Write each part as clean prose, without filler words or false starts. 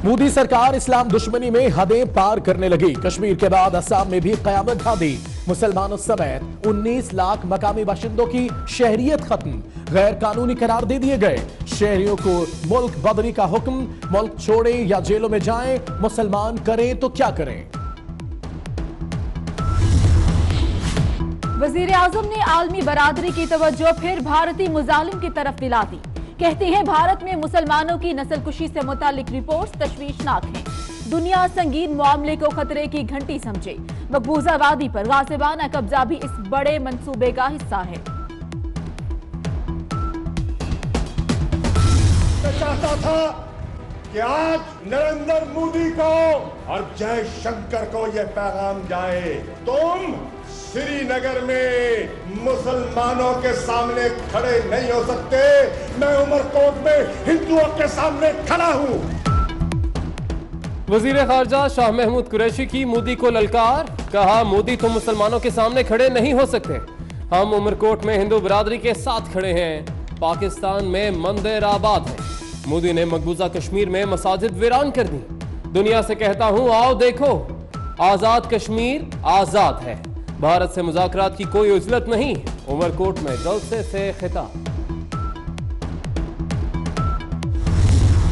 मोदी सरकार इस्लाम दुश्मनी में हदें पार करने लगी। कश्मीर के बाद असम में भी कयामत ढा दी। मुसलमानों समेत 19 लाख मकामी बाशिंदों की शहरियत खत्म, गैर कानूनी करार दे दिए गए। शहरियों को मुल्क बदली का हुक्म, मुल्क छोड़े या जेलों में जाएं, मुसलमान करें तो क्या करें। वजीर आजम ने आलमी बरादरी की तवज्जो फिर भारतीय मुजालिम की तरफ दिला दी। कहते हैं भारत में मुसलमानों की नस्लकुशी से मुतालिक रिपोर्ट्स तशवीशनाक हैं। दुनिया संगीन मामले को खतरे की घंटी समझे। मकबूजा वादी पर गासिबाना कब्जा भी इस बड़े मंसूबे का हिस्सा है। मैं चाहता था कि आज नरेंद्र मोदी को और जयशंकर को यह पैगाम जाए, तुम श्रीनगर में मुसलमानों के सामने खड़े नहीं हो सकते, मैं उमरकोट में हिंदुओं के सामने खड़ा हूं। वजीर खारजा शाह महमूद कुरैशी की मोदी को ललकार, कहा मोदी तुम मुसलमानों के सामने खड़े नहीं हो सकते, हम उमरकोट में हिंदू बिरादरी के साथ खड़े हैं, पाकिस्तान में मंदिर आबाद है। मोदी ने मकबूजा कश्मीर में मसाजिद वीरान कर दी। दुनिया से कहता हूं आओ देखो, आजाद कश्मीर आजाद है, भारत से मुज़ाकरात की कोई उजलत नहीं। उमरकोट में जलसे से खिताब।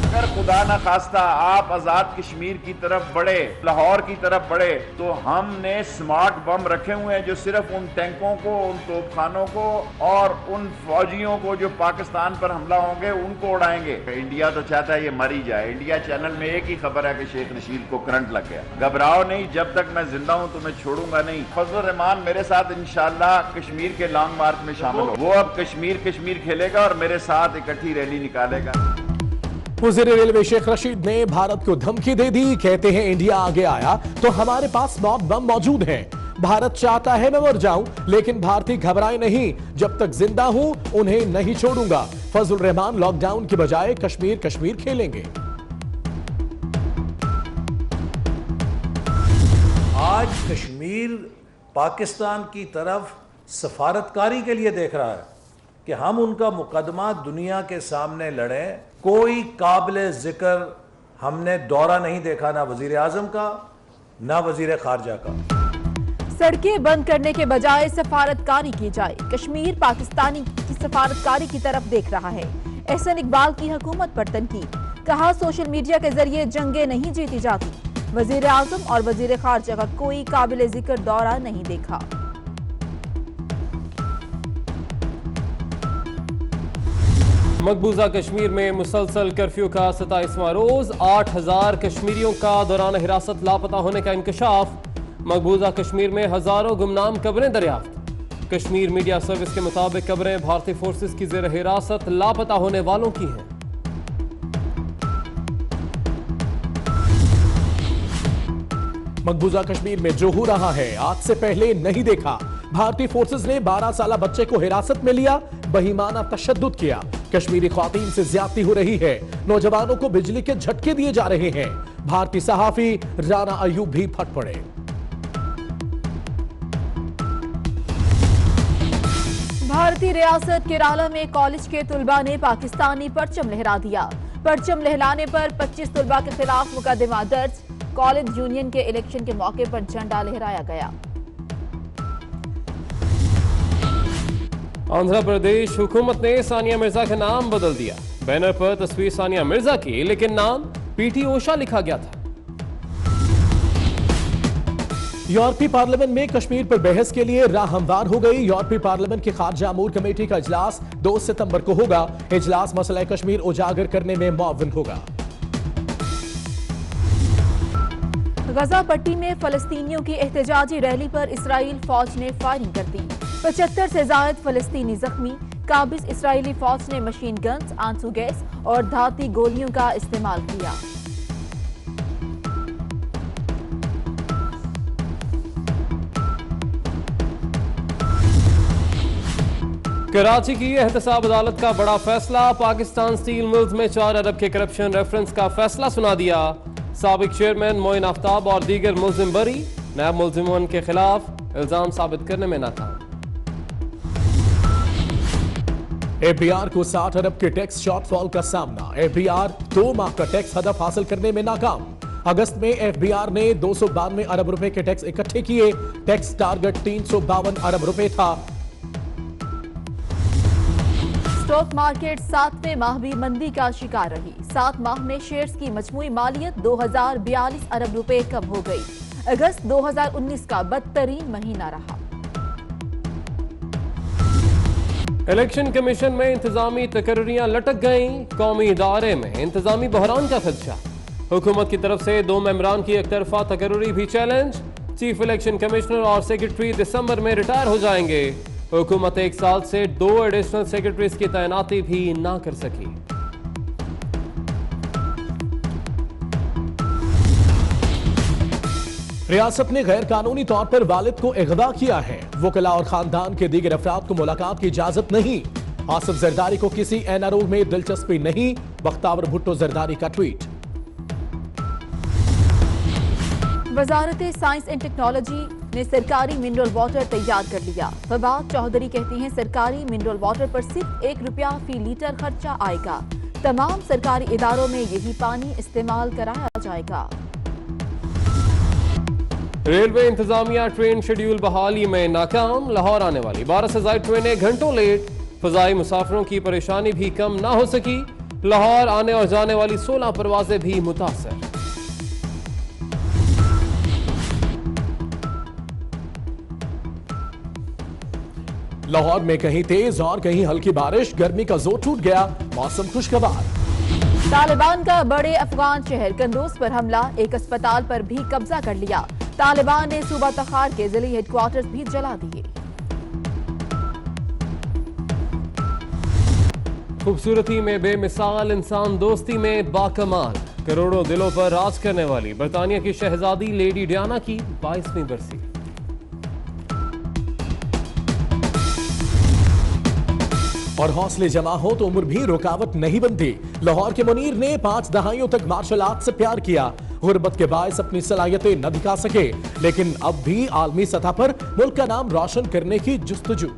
अगर खुदा न खास्ता आप आजाद कश्मीर की तरफ बढ़े, लाहौर की तरफ बढ़े, तो हमने स्मार्ट बम रखे हुए हैं जो सिर्फ उन टैंकों को, उन तोपखानों को और उन फौजियों को जो पाकिस्तान पर हमला होंगे उनको उड़ाएंगे। इंडिया तो चाहता है ये मर ही जाए। इंडिया चैनल में एक ही खबर है कि शेख रशीद को करंट लग गया। घबराओ नहीं, जब तक मैं जिंदा हूं तो मैं छोड़ूंगा नहीं। फजल रहमान मेरे साथ इंशाल्लाह कश्मीर के लॉन्ग मार्च में शामिल हो। वो अब कश्मीर कश्मीर खेलेगा और मेरे साथ इकट्ठी रैली निकालेगा। वज़ीर रेलवे शेख रशीद ने भारत को धमकी दे दी। कहते हैं इंडिया आगे आया तो हमारे पास बम मौजूद हैं। भारत चाहता है मैं मर जाऊं, लेकिन भारतीय घबराए नहीं, जब तक जिंदा हूं उन्हें नहीं छोड़ूंगा। फजल रहमान लॉकडाउन की बजाय कश्मीर कश्मीर खेलेंगे। आज कश्मीर पाकिस्तान की तरफ सफारतकारी के लिए देख रहा है कि हम उनका मुकदमा दुनिया के सामने लड़ें। कोई काबिल जिक्र हमने दौरा नहीं देखा, ना वजीर आजम का ना वजीर खारजा का। सड़कें बंद करने के बजाय सफारतकारी की जाए। कश्मीर पाकिस्तानी की सफारतकारी की तरफ देख रहा है। एहसन इकबाल की हुकूमत पर तनकीद, कहा सोशल मीडिया के जरिए जंगें नहीं जीती जाती। वजीर आजम और वजीर खारजा का कोई काबिल जिक्र दौरा नहीं देखा। मकबूजा कश्मीर में मुसलसल कर्फ्यू का 27वां रोज, 8000 कश्मीरियों का दौरान हिरासत लापता होने का इंकशाफ। मकबूजा कश्मीर में हजारों गुमनाम कब्रें दरियाफ्त। कश्मीर मीडिया सर्विस के मुताबिक कब्रें भारतीय फोर्सेस की जेर हिरासत लापता होने वालों की हैं। मकबूजा कश्मीर में जो हो रहा है आज से पहले नहीं देखा। भारतीय फोर्सेस ने 12 साल बच्चे को हिरासत में लिया, बहिमाना तशद्दुद किया। कश्मीरी ख्वातीन से ज्यादती हो रही है, नौजवानों को बिजली के झटके दिए जा रहे हैं। भारतीय सहाफी राना अयूब भी फट पड़े। भारतीय रियासत केरला में कॉलेज के तुलबा ने पाकिस्तानी परचम लहरा दिया। परचम लहराने पर 25 तुलबा के खिलाफ मुकदमा दर्ज। कॉलेज यूनियन के इलेक्शन के मौके पर झंडा लहराया गया। आंध्र प्रदेश हुकूमत ने सानिया मिर्जा का नाम बदल दिया। बैनर पर तस्वीर सानिया मिर्जा की, लेकिन नाम पीटी ओशा लिखा गया था। यूरोपीय पार्लियामेंट में कश्मीर पर बहस के लिए राह हमवार हो गई। यूरोपीय पार्लियामेंट की खारजा अमूर कमेटी का इजलास 2 सितंबर को होगा। इजलास मसला कश्मीर उजागर करने में मुअव्विन होगा। गजा पट्टी में फलस्तीनियों की एहतजाजी रैली पर इसराइल फौज ने फायरिंग कर दी। 75 से ज्यादा फलस्तीनी जख्मी। काबिज इसराइली फौज ने मशीन गन्स, आंसू गैस और धाती गोलियों का इस्तेमाल किया। कराची की एहतसाब अदालत का बड़ा फैसला। पाकिस्तान स्टील मिल्स में 4 अरब के करप्शन रेफरेंस का फैसला सुना दिया। साबिक चेयरमैन मोइन आफ्ताब और दीगर मुल्जिम बरी। नायब मुल्जिमों के खिलाफ इल्जाम साबित करने में नाकाम। एफबीआर को 60 अरब के टैक्स शॉर्टफॉल का सामना। एफबीआर 2 माह का टैक्स हदफ हासिल करने में नाकाम। अगस्त में एफबीआर ने 292 अरब रुपए के टैक्स इकट्ठे किए। टैक्स टारगेट 352 अरब रुपए था। स्टॉक मार्केट 7वें माह भी मंदी का शिकार रही। 7 माह में शेयर्स की मजमूई मालियत 2042 अरब रुपए कम हो गई। अगस्त 2019 का बदतरीन महीना रहा। इलेक्शन कमीशन में इंतजामी तकर्रियां लटक गईं। कौमी इदारे में इंतजामी बहरान का खदशा। हुकूमत की तरफ से 2 मेंबरान की एक तरफा तकर्री भी चैलेंज। चीफ इलेक्शन कमिश्नर और सेक्रेटरी दिसंबर में रिटायर हो जाएंगे। हुकूमत 1 साल से 2 एडिशनल सेक्रेटरीज की तैनाती भी ना कर सकी। रियासत ने गैर कानूनी तौर पर वालिद को इग़वा किया है। वकला और खानदान के दीगर अफराद को मुलाकात की इजाजत नहीं। आसिफ जरदारी को किसी एनआरओ में दिलचस्पी नहीं। बख्तावर भुट्टो जरदारी का tweet. Wazarat science and technology ने सरकारी मिनरल वाटर तैयार कर लिया। फवाद चौधरी कहती हैं सरकारी मिनरल वाटर पर सिर्फ ₹1 फी लीटर खर्चा आएगा। तमाम सरकारी इदारों में यही पानी इस्तेमाल कराया जाएगा। रेलवे इंतजामिया ट्रेन शेड्यूल बहाली में नाकाम। लाहौर आने वाली 12 से ज्यादा ट्रेनें घंटों लेट। फजाई मुसाफिरों की परेशानी भी कम ना हो सकी। लाहौर आने और जाने वाली 16 परवाजें भी मुतासर। लाहौर में कहीं तेज और कहीं हल्की बारिश। गर्मी का जोर टूट गया। मौसम खुशगवार। तालिबान का बड़े अफगान शहर कंदूज पर हमला। एक अस्पताल पर भी कब्जा कर लिया। तालिबान ने सूबा तखार के जिले हेडक्वार्टर्स भी जला दिए। खूबसूरती में बेमिसाल, इंसान दोस्ती में बाकमाल, करोड़ों दिलों पर राज करने वाली बरतानिया की शहजादी लेडी डियाना की 22वीं बरसी। और हौसले जमा हो तो उम्र भी रुकावट नहीं बनती। लाहौर के मुनीर ने 5 दहाइयों तक मार्शल आर्ट से प्यार किया। गुर्बत के बायस अपनी सलाहियतें न दिखा सके, लेकिन अब भी आलमी सतह पर मुल्क का नाम रोशन करने की जुस्तजू।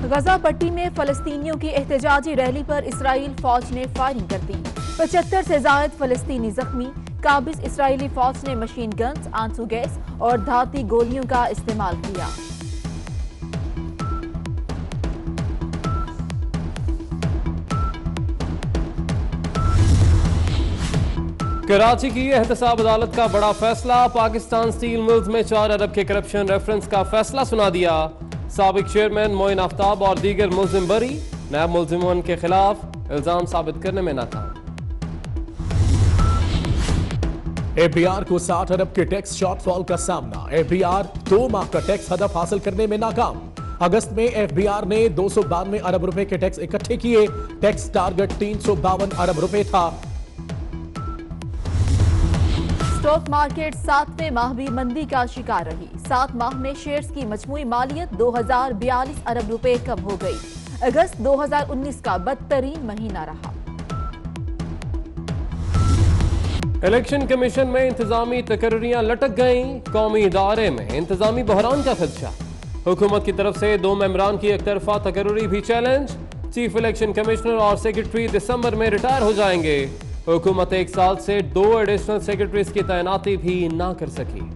गजा पट्टी में फलस्तीनियों की एहतजाजी रैली पर इसराइल फौज ने फायरिंग कर दी। 75 से ज्यादा फलस्तीनी जख्मी। काबिज इसराइली फौज ने मशीन गन्स, आंसू गैस और धाती गोलियों का इस्तेमाल किया। कराची की एहतसाब अदालत का बड़ा फैसला। पाकिस्तान स्टील मिल्स में 4 अरब के करप्शन रेफरेंस का फैसला सुना दिया। साबिक चेयरमैन मोइन आफ्ताब और दीगर मुल्जिम बरी। नायब मुल्जिमों के खिलाफ इल्जाम साबित करने में नाकाम। एफबीआर को 60 अरब के टैक्स शॉर्टफॉल का सामना। एफबीआर 2 माह का टैक्स हदफ हासिल करने में नाकाम। अगस्त में एफबीआर ने 292 अरब रुपए के टैक्स इकट्ठे किए। टैक्स टारगेट 352 अरब रुपए था। स्टॉक मार्केट 7वें माह भी मंदी का शिकार रही। 7 माह में शेयर्स की मजमूई मालियत 2042 अरब रुपए कम हो गई। अगस्त 2019 का बदतरीन महीना रहा। इलेक्शन कमीशन में इंतजामी तकर्रियां लटक गईं। कौमी इदारे में इंतजामी बहरान का खदशा। हुकूमत की तरफ से 2 मेंबरान की एक तरफा तकर्री भी चैलेंज। चीफ इलेक्शन कमिश्नर और सेक्रेटरी दिसंबर में रिटायर हो जाएंगे। हुकूमत 1 साल से 2 एडिशनल सेक्रेटरीज की तैनाती भी ना कर सकी।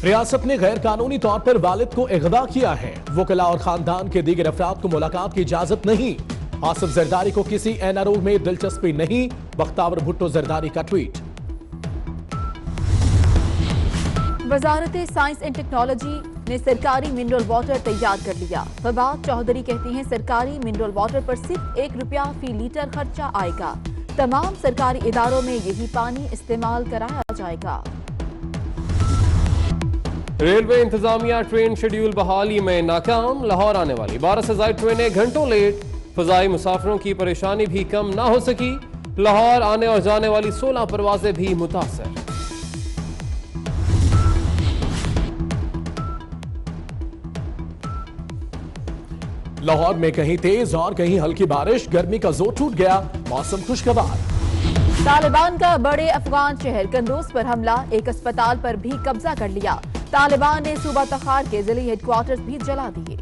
रियासत ने गैर कानूनी तौर पर वालिद को इग़वा किया है। वकला और खानदान के दीगर अफराद को मुलाकात की इजाजत नहीं। आसिफ जरदारी को किसी एनआरओ में दिलचस्पी नहीं। बख्तावर भुट्टो जरदारी का tweet. Wazarat science and technology ने सरकारी मिनरल वाटर तैयार कर लिया। फवाद चौधरी कहती हैं सरकारी मिनरल वाटर पर सिर्फ ₹1 फी लीटर खर्चा आएगा। तमाम सरकारी इदारों में यही पानी इस्तेमाल कराया जाएगा। रेलवे इंतजामिया ट्रेन शेड्यूल बहाली में नाकाम। लाहौर आने वाली 12 से ज्यादा ट्रेनें घंटों लेट। फजाई मुसाफिरों की परेशानी भी कम ना हो सकी। लाहौर आने और जाने वाली 16 परवाजें भी मुतासर। लाहौर में कहीं तेज और कहीं हल्की बारिश, गर्मी का जोर टूट गया, मौसम खुशगवार। तालिबान का बड़े अफगान शहर कंदूज पर हमला, एक अस्पताल पर भी कब्जा कर लिया। तालिबान ने सूबा तखार के जिले हेडक्वार्टर्स भी जला दिए।